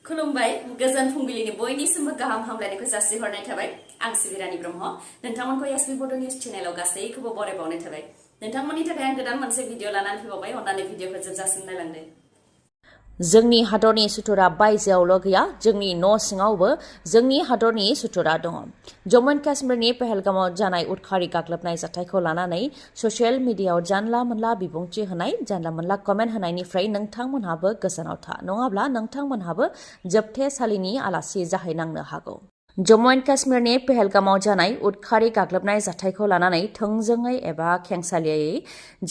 खुलुमबाय गोजोन फुंबिलिनि बयनिसिमबो गाहाम हामलायनायखौ जासिहरनाय थाबाय आं सिबि रानी ब्रह्म नोंथांमोनखौ एसबी बड' निउज चेनेलाव गासैखौबो बरायबावनाय थाबाय नोंथांमोननि थाखाय आं गोदान मोनसे भिडिअ लानानै फैबावबाय अन्नानै भिडिअखौ जोबजासिम नायलांदो जोंनि हादरनि सुथुरा बायजोआवल' गैया जोंनि न' सिङावबो जोंनि हादरनि सुथुरा दङ जम्मु एन्ड काश्मीरनि पहलगामाव जानाय उदखारि गाग्लोबनाय जाथायखौ लानानै ससियेल मिडियायाव जानला मोनला बिबुंथि होनाय जानला मोनला कमेन्ट होनायनिफ्राय नोंथांमोनहाबो गोजानाव था नङाब्ला नोंथांमोनहाबो जोबथेसालिनि आलासि जाहैनांनो हागौ जम्मु एन्ड काश्मीरनि पहलगामाव जानाय उदखारि गाग्लोबनाय जाथायखौ लानानै थोंजोङै एबा खेंसालियायै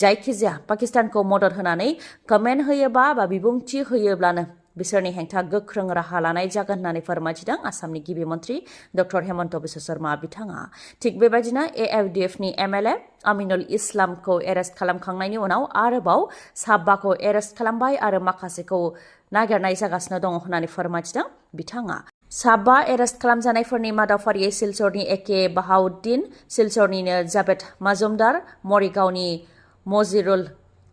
जायखिजाया पाकिस्तानखौ मदद होनानै कमेन्ट होयोबा बा बिबुंथि होयोब्लानो बिसोरनि हेंथा गोख्रों राहा लानाय जागोन होननानै फोरमायथिदों आसामनि गिबि मन्त्रि डक्टर हेमन्त बिश्व शर्मा बिथाङा थिग बेबायदिनो एएफडिएफनि एमएलए आमिनुल इस्लामखौ एरेस्ट खालामखांनायनि उनाव आरोबाव साबाखौ एरेस्ट खालामबाय आरो माखासेखौ नागिरनाय जागासिनो दङ होननानै फोरमायथिदों बिथाङा साबा एरेस्ट खालामजानायफोरनि मादाव फारियै सिलचरनि एके बाहाउद्दिन सिलचरनिनो जावेद माजुमदार मरिगावनि मजिरुल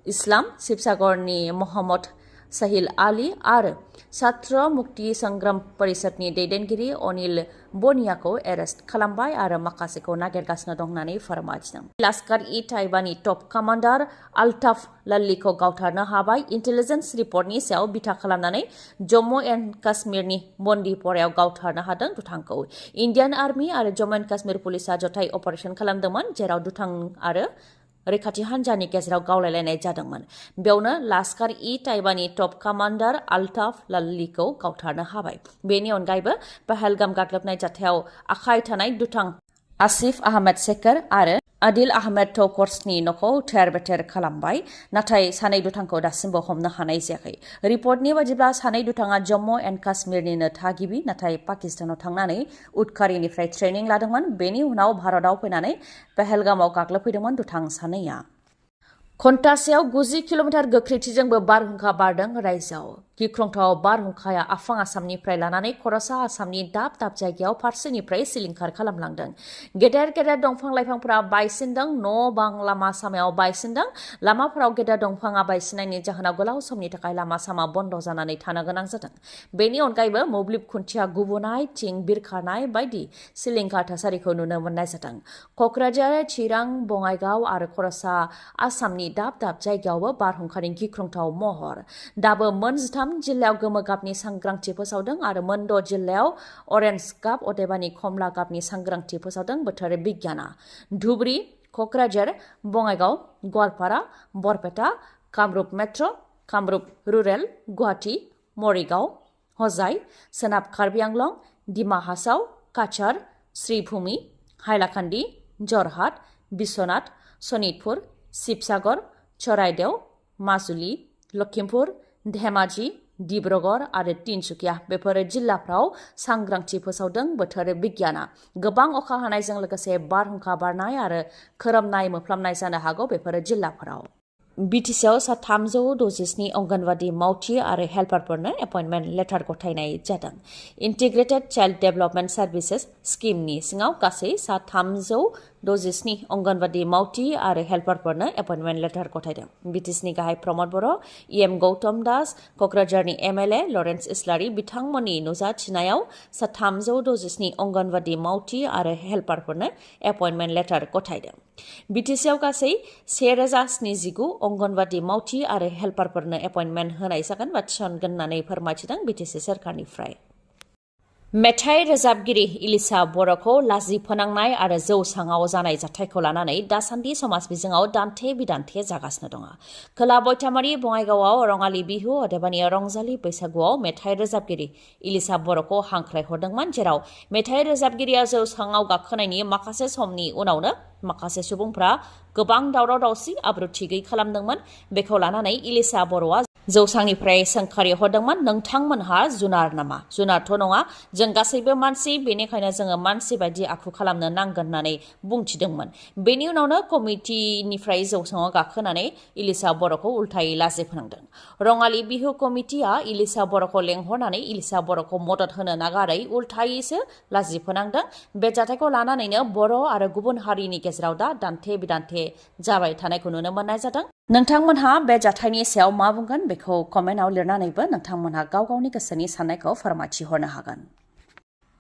इस्लाम शिबसागरनि मोहम्मद साहिल आली आरो छात्र मुक्ति संग्राम परिषदनि दैदेनगिरि अनिल बनियाखौ एरेस्ट खालामबाय आरो माखासेखौ नागिरगासिनो दं होननानै फोरमायथिदों लाश्कर-इ-ताइबानि टप कामान्डार अल्ताफ लाल्लीखौ गावथारनो हाबाय इन्टेलिजेन्स रिपर्टनि सायाव बिथा खालामनानै जम्मु एन्ड काश्मीरनि बन्दिपरायाव गावथारनो हादों दुथांखौ इन्डियान आर्मि आरो जम्मु एन्ड काश्मीर पुलिसा जथाय अपारेशन खालामदोंमोन जेराव दुथां आरो रैखाथि हान्जानि गेजेराव गावलायलायनाय जादोंमोन बेयावनो लाश्कर-इ-ताइबानि टप कामान्डार अल्ताफ लाल्लीखौ गावथारनो हाबाय बेनि अनगायैबो पहलगाम गाग्लोबनाय जाथायाव आखाइ थानाय दुथां आसिफ आहमेद शेखर आरो आदिल आहमेद टकर्सनि न'खौ थेर-बेथेर खालामबाय नाथाय सानै दुथांखौ दासिमबो हमनो हानाय जायाखै रिपर्टनि बायदिब्ला सानै दुथाङा जम्मु एन्ड काश्मीरनिनो थागिबि नाथाय पाकिस्तानाव थांनानै उदखारिनिफ्राय ट्रेनिं लादोंमोन बेनि उनाव भारताव फैनानै पहलगामाव गाग्लोबफैदोंमोन दुथां सानैया घन्टासेयाव 90 किल'मिटार गोख्रैथिजोंबो बारहुंखा बारदों रायजोआव गिख्रंथाव बारहुंखाया आफां आसामनिफ्राय लानानै खर'सा आसामनि दाब दाब जायगायाव फारसेनिफ्राय सिलिंखार खालामलांदों गेदेर गेदेर दंफां लाइफांफोरा बायसिनदों न' बां लामा सामायाव बायसिनदों लामाफोराव गेदेर दंफाङा बायसिननायनि जाहोनाव गोलाव समनि थाखाय लामा सामा बन्द जानानै थानो गोनां जादों बेनि अनगायैबो मोब्लिब खुन्थिया गुबुनाय थिं बिरखारनाय बायदि सिलिंखार थासारिखौ नुनो मोननाय जादों क'क्राझार चिरां बङाइगाव आरो खर'सा आसामनि दाब दाब जायगायावबो बारहुंखानि गिख्रंथाव महर दाबो मोन 13 जिल्लायाव गोमो गाबनि सांग्रांथि फोसावदों आरो मोन 6 जिल्लायाव अरेन्ज गाब अदेबानि खमला गाबनि सांग्रांथि फोसावदों बोथोर बिगियाना धुब्रि क'क्राझार बङाइगाव गवालपारा बरपेटा कामरुप मेट्र' कामरुप रुरेल गुवाहाटी मरिगाव हजाइ सोनाब कार्बि आंलं डिमा हासाव काछार श्रीभूमि हाइलाकान्दि जरहाट बिश्वनाथ सनितपुर शिबसागर चराइदेव माजुलि लखिमपुर धेमाजि डिब्रुगड़ आरो तिनसुकिया बेफोर जिल्लाफ्राव सांग्रांथि फोसावदों बोथोर बिगियाना गोबां अखा हानायजों लोगोसे बारहुंखा बारनाय आरो खोरोमनाय मोफ्लामनाय जानो हागौ बेफोर जिल्लाफोराव बिटिसिआव 367 अंगनवाड़ी मावथि आरो हेल्पारफोरनो एपइन्टमेन्ट लेटार गथायनाय जादों इन्टिग्रेटेड चाइल्ड डेभेलपमेन्ट सार्भिसेस स्किमनि सिङाव गासै 367 अंगनवाड़ी मावथि आरो हेल्पारफोरनो एपइन्टमेन्ट लेटार गथायदों बिटिसिनि गाहाय प्रमद बर' इएम गौतम दास क'क्राझारनि एमएलए लरेन्स इस्लारि बिथांमोननि नुजाथिनायाव 367 अंगनवाड़ी मावथि आरो हेल्पारफोरनो एपइन्टमेन्ट लेटार गथायदों बिटिसिआव गासै 1079 अंगनवाड़ी मावथि आरो हेल्पारफोरनो एपइन्टमेन्ट होनाय जागोन बा थिसनगोन होननानै फोरमायथिदों बिटिसि सोरखारनिफ्राय मेथाइ रोजाबगिरि इलिसा बर'खौ लाजि फोनांनाय आरो जौसाङाव जानाय जाथायखौ लानानै दासान्दि समाज बिजोङाव दान्थे बिदान्थे जागासिनो दङ खोला बयथामारि बङाइगावआव रङालि बिहु अदेबानि रंजालि बैसागुआव मेथाइ रोजाबगिरि इलिसा बर'खौ हांख्रायहरदोंमोन जेराव मेथाइ रोजाबगिरिया जौसाङाव गाखोनायनि माखासे समनि उनावनो माखासे सुबुंफ्रा गोबां दावराव दावसि आब्रुथि गैयै खालामदोंमोन बेखौ लानानै इलिसा बर'आ जौसांनिफ्राय सोंखारि हरदोंमोन नोंथांमोनहा जुनार नामा जुनारथ' नङा जों गासैबो मानसि बेनिखायनो जोङो मानसि बायदि आखु खालामनो नांगोन होननानै बुंथिदोंमोन बेनि उनावनो कमिटिनिफ्राय जौसाङाव गाखोनानै इलिसा बर'खौ उल्थायै लाजि फोनांदों रङालि बिहु कमिटिया इलिसा बर'खौ लेंहरनानै इलिसा बर'खौ मदद होनो नागारै उल्थायैसो लाजि फोनांदों बे जाथायखौ लानानैनो बर' आरो गुबुन हारिनि गेजेराव दा दान्थे बिदान्थे जाबाय थानायखौ नुनो मोननाय जादों नोंथांमोनहा बे जाथायनि सायाव मा बुंगोन बेखौ कमेन्टआव लिरनानैबो नोंथांमोनहा गाव गावनि गोसोनि साननायखौ फोरमायथिहरनो हागोन।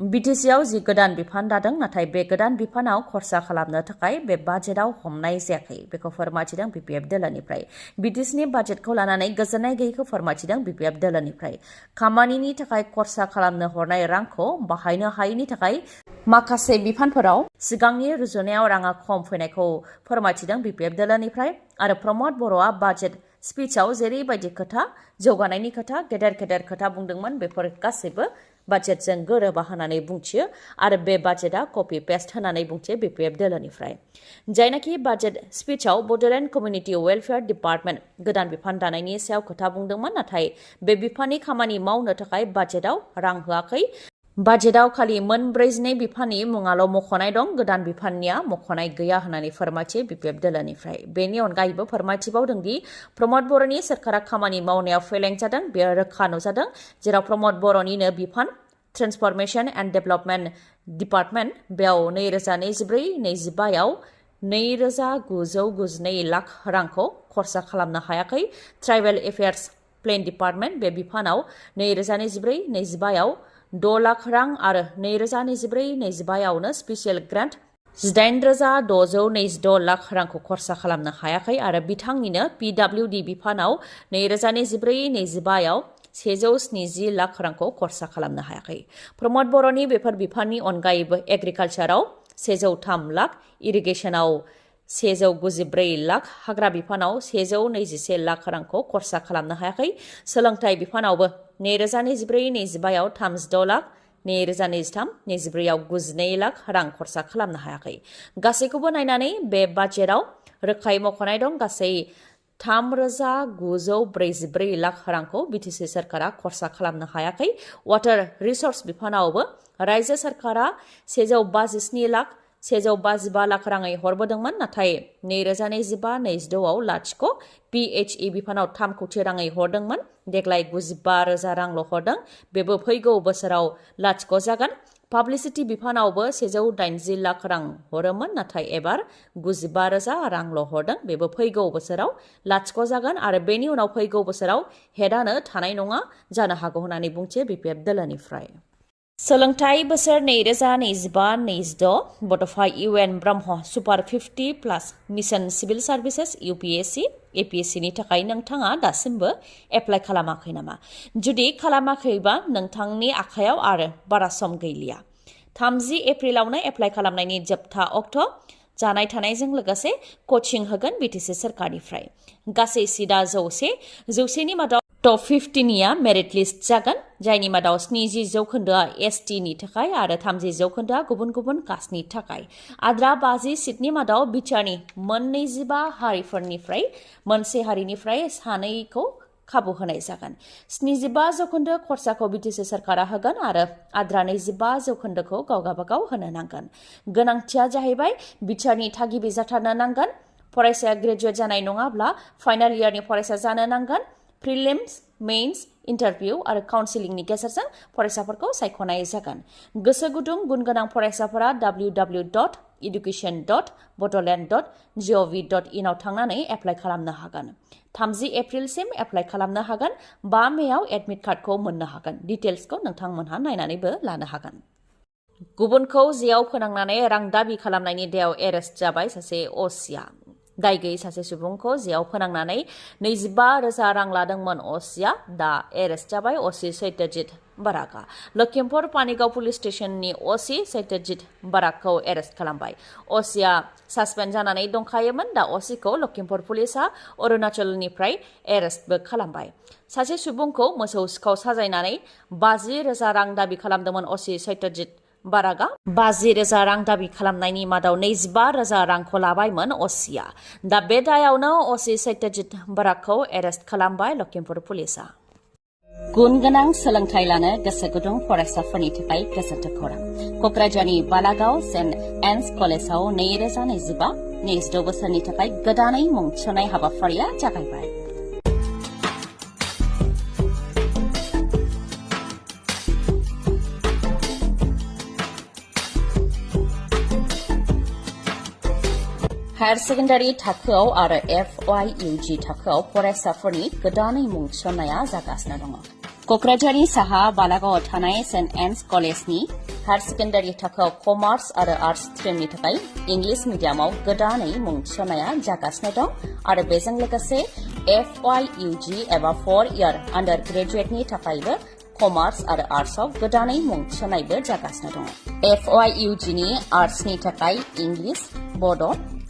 बिटिसिआव जि गोदान बिफान दादों नाथाय बे गोदान बिफानाव खरसा खालामनो थाखाय बे बाजेटआव हमनाय जायाखै बेखौ फोरमायथिदों बिपिएफ दोलोनिफ्राय। बिटिसिनि बाजेटखौ लानानै गोजोननाय गैयैखौ फोरमायथिदों बिपिएफ दोलोनिफ्राय। खामानिनि थाखाय खरसा खालामनो हरनाय रांखौ बाहायनो हायैनि थाखाय माखासे बिफानफोराव सिगांनि रुजुनायाव राङा खम फैनायखौ फोरमायथिदों बिपिएफ दोलोनिफ्राय। आरो प्रमद बर'आ बाजेट स्पिचआव जेरैबायदि खोथा जौगानायनि खोथा गेदेर खोथा बुंदोंमोन बेफोर गासैबो बाजेटजों गोरोबा होननानै बुंथियो आरो बे बाजेटआ कपि पेस्ट होननानै बुंथियो बिपिएफ दोलोनिफ्राय। जायनाखि बाजेट स्पिचआव बड'लेण्ड कमिउनिटि वेलफेयार डिपार्टमेन्ट गोदान बिफान दानायनि सायाव खोथा बुंदोंमोन नाथाय बे बिफाननि खामानि मावनो थाखाय बाजेटआव रां होआखै। बाजेटआव खालि मोनब्रैजिनै बिफाननि मुङाल' मख'नाय दं, गोदान बिफाननिया मख'नाय गैया होननानै फोरमायथियो बिपिएफ दोलोनिफ्राय। बेनि अनगायैबो फोरमायथिबावदों दि प्रमद बर'नि सोरखारा खामानि मावनायाव फेलें जादों बेयो रोखा नुजादों, जेराव प्रमद बर'निनो बिफान ट्रेन्सफरमेशन एन्ड डेभेलपमेन्ट डिपार्टमेन्ट बेयाव 2024-25आव 2,992 लाख रांखौ खरसा खालामनो हायाखै। ट्राइबेल एफेयार्स प्लेन डिपार्टमेन्ट बे बिफानाव 2024-25आव 6 लाख रां आरो 2024-25आवनो स्पेसियेल ग्रान्ट 18,626 लाख रांखौ खरसा खालामनो हायाखै आरो बिथांनिनो पिडब्लिउडि बिफानाव 2024-25आव 170 लाख रांखौ खरसा खालामनो हायाखै। प्रमद बर'नि बेफोर बिफाननि अनगायैबो एग्रिकालचाराव 103 लाख, इरिगेसनाव 194 लाख, हाग्रा बिफानाव 121 लाख रांखौ खरसा खालामनो हायाखै। सोलोंथाइ बिफानावबो 2024-25आव 36 लाख, 2023-24आव 92 लाख रां खरसा खालामनो हायाखै। गासैखौबो नायनानै बे बाजेटआव रोखायै मख'नाय दं गासै 3,944 लाख रांखौ बिटिसि सोरखारा खरसा खालामनो हायाखै। वाटार रिसर्स बिफानावबो रायजो सोरखारा 157 लाख 155 लाख राङै हरबोदोंमोन नाथाय 2025-26आव लाथिख'। पिएचइ बिफानाव 3 कौटि राङै हरदोंमोन, देग्लाय 95,000 रांल' हरदों, बेबो फैगौ बोसोराव लाथिख' जागोन। पाब्लिसिटि बिफानावबो 180 लाख रां हरोमोन नाथाय एबार 95,000 रांल' हरदों, बेबो फैगौ बोसोराव लाथिख' जागोन आरो बेनि उनाव फैगौ बोसोराव हेडआनो थानाय नङा जानो हागौ होननानै बुंथियो बिपिएफ दोलोनिफ्राय। सोलोंथाइ बोसोर 2025-26 बड'फा UN Brahma super 50+ mission civil services UPSC APSCनि थाखाय नोंथाङा दासिमबो एप्लाइ खालामाखै नामा? जुदि खालामाखैबा नोंथांनि आखायाव आरो बारा सम गैलिया। 30 एप्रिलावनो एप्लाइ खालामनायनि जोबथा अक्ट' जानाय थानायजों लोगोसे कचिं होगोन बिटिसि सोरखारनिफ्राय। गासै सिदा 100नि मादाव टप 50निया मेरिट लिस्ट जागोन, जायनि मादाव 70% STनि थाखाय आरो 30% गुबुन गुबुन कास्टनि थाखाय। आद्रा 50 सिटनि मादाव बिटिआरनि 25 हारिफोरनिफ्राय मोनसे हारिनिफ्राय 2खौ खाबु होनाय जागोन। 75% खरसाखौ बिटिसि सोरखारा होगोन आरो आद्रा 25%खौ गावगाबागाव होनो नांगोन। गोनांथिया जाहैबाय बिटिआरनि थागिबि जाथारनो नांगोन, फरायसाया ग्रेजुवेट जानाय नङाब्ला फाइनाल इयारनि फरायसा जानो नांगोन। प्रिलिम्स, मेइन्स, इन्टारभिउ आरो काउन्सिलिंनि गेजेरजों फरायसाफोरखौ सायख'नाय जागोन। गोसो गुदुं गुन गोनां फरायसाफोरा www.education.bodoland.gov.in आव थांनानै एप्लाइ खालामनो हागोन। 30 एप्रिलसिम एप्लाइ खालामनो हागोन। 5 मेआव एडमिट कार्डखौ मोननो हागोन। डिटेल्सखौ नोंथांमोनहा नायनानैबो लानो हागोन। गुबुनखौ जेयाव फोनांनानै रां दाबि खालामनायनि दायाव एरेस्ट जाबाय सासे असिया। दाय गैयै सासे सुबुंखौ जेयाव फोनांनानै 25,000 रां लादोंमोन असिया, दा एरेस्ट जाबाय असि सत्यजित बरागा। लखिमपुर पानिगाव पुलिस स्टेशननि असि सत्यजित बरागखौ एरेस्ट खालामबाय। असिया सासपेन्ड जानानै दंखायोमोन, दा असिखौ लखिमपुर पुलिसआ अरुणाचलनिफ्राय एरेस्टबो खालामबाय। सासे सुबुंखौ मोसौ सिखाव साजायनानै 50,000 रां दाबि खालामदोंमोन असि सत्यजित बरागा। 50,000 रां दाबि खालामनायनि मादाव 25,000 रांखौ लाबायमोन असिया। दा बे दायावनो असि सत्यजित बरागखौ एरेस्ट खालामबाय लखिमपुर पुलिसआ। गुन गोनां सोलोंथाइ लानो गोसो गुदुं फरायसाफोरनि थाखाय गोजोनथाव खौरां। कक्राझारनि बालागाव सेन्ट एन्स कलेजाव 2025-26 बोसोरनि थाखाय गोदानै मुं थिसननाय हाबाफारिया जागायबाय। हायर सेकेन्डारि थाखोआव आरो FYUG थाखोआव फरायसाफोरनि गोदानै मुं थिसननाया जागासिनो दङ। कक्राझारनि साहा बालागावआव थानाय सेन्ट एन्स कलेजनि हायर सेकेन्डारि थाखोआव कमार्स आरो आर्टस स्ट्रिमनि थाखाय इंलिश मिडियामाव गोदानै मुं थिसननाया जागासिनो दं आरो बेजों लोगोसे FYUG एबा 4 इयार आन्डार ग्रेजुएटनि थाखायबो कमार्स आरो आर्ट्सआव गोदानै मुं थिसननायबो जागासिनो दङ। FYUG नि आर्ट्सनि थाखाय English, Bodo',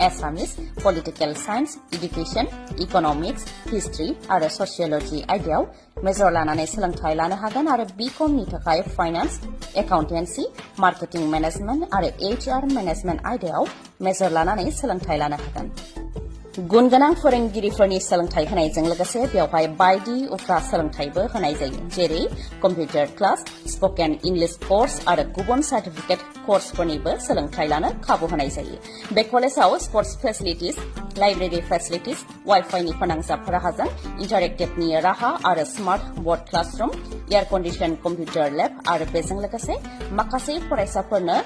Assamese, political science, education, economics, history आरो सशियोलॉजी आयदायाव मेजर लानानै सोलोंथाइ लानो हागोन आरो बीकॉमनि थाखाय फाइनेन्स, एकाउन्टेन्सि, मार्केटिं मेनेजमेन्ट आरो HR मेनेजमेन्ट आयदायाव मेजर लानानै सोलोंथाइ लानो हागोन। गुनगोनां फोरोंगिरिफोरनि सोलोंथाइ होनायजों लोगोसे बेवहाय बायदि उफ्रा सोलोंथाइबो होनाय जायो, जेरै computer class, spoken English course आरो गुबुन सार्टिफिकेट कोर्सफोरनिबो सोलोंथाइ लानो खाबु होनाय जायो। बे कलेजाव स्पोर्ट्स फेसिलिटिज, लाइब्रेरी फेसिलिटिज, वाइफाइनि फोनांजाब राहाजों इन्टारेक्टिभनि राहा आरो smart board classroom, air condition computer lab आरो बेजों लोगोसे माखासे फरायसाफोरनो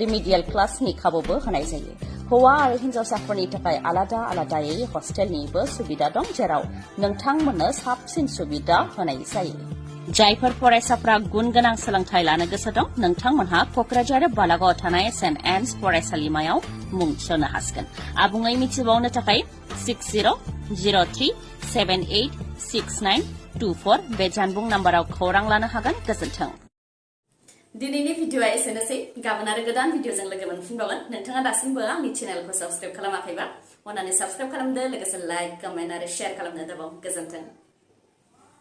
रिमिडियेल क्लासनि खाबुबो होनाय जायो। हौवा आरो हिन्जावसाफोरनि थाखाय आलादा आलादायै हस्टेलनिबो सुबिदा दं, जेराव नोंथांमोननो साबसिन सुबिदा होनाय जायो। जायफोर फरायसाफ्रा गुन गोनां सोलोंथाइ लानो गोसो दं, नोंथांमोनहा कक्राझार बालागावआव थानाय सेन्ट एन्स फरायसालिमायाव मुं थिसननो हासिगोन। आबुङै मिथिबावनो थाखाय 6003786924 बे जानबुं नाम्बाराव खौरां लानो हागोन। गोजोन्थों। दिनैनि भिडिअआ एसेनोसै। गाबोन आरो गोदान भिडिअजों लोगो मोनफिनबावगोन। नोंथाङा दासिमबो आंनि चेनेलखौ साबस्क्राइब खालामाखैबा अन्नानै साबस्क्राइब खालामदो, लोगोसे लाइक, कमेन्ट आरो शेयार खालामनो दाबाव। गोजोन्थों।